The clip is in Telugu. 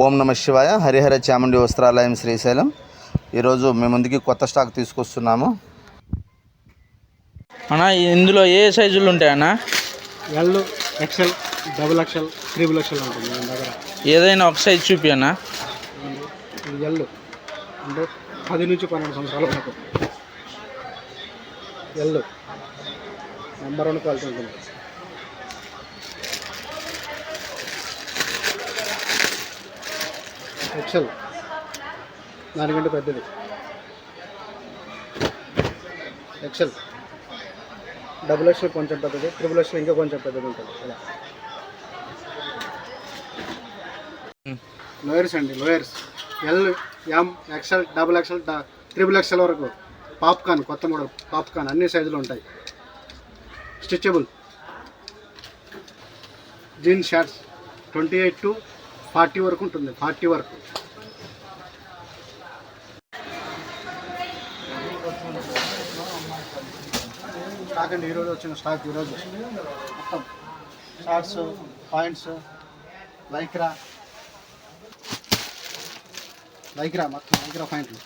ఓం నమ శివాయ. హరిహర చాముండి వస్త్రాలయం శ్రీశైలం. ఈరోజు మేము ముందుకి కొత్త స్టాక్ తీసుకొస్తున్నాము. అన్న ఇందులో ఏ సైజులు ఉంటాయన్నా? L, XL, double XL, triple XL ఉంటుంది మన దగ్గర. ఏదైనా ఒక సైజ్ చూపి అన్న. ఎల్ అంటే 10 నుంచి 12 సంవత్సరాల వరకు ఎల్ నెంబర్ 1 క్వాలిటీ ఉంటుంది. ఎక్సెల్ దానికంటే పెద్దది. ఎక్సెల్, డబుల్ ఎక్సెల్ కొంచెం పెద్దది, ట్రిపుల్ ఎక్సెల్ ఇంకా కొంచెం పెద్దది ఉంటుంది. ఇలా లోయర్స్ అండి, lowers L, M, XL, double XL, triple XL వరకు. పాప్కార్న్ కొత్త మోడల్ పాప్కార్న్ అన్ని సైజులు ఉంటాయి. స్ట్రెచబుల్ జీన్స్ షర్ట్స్ 28 to 40 వరకు ఉంటుంది. 40 వరకు. స్టాక్ అండి, ఈరోజు వచ్చిన స్టాక్. ఈరోజు మొత్తం షార్ట్స్, పాయింట్స్, లైక్రా మొత్తం లైక్రా పాయింట్లు.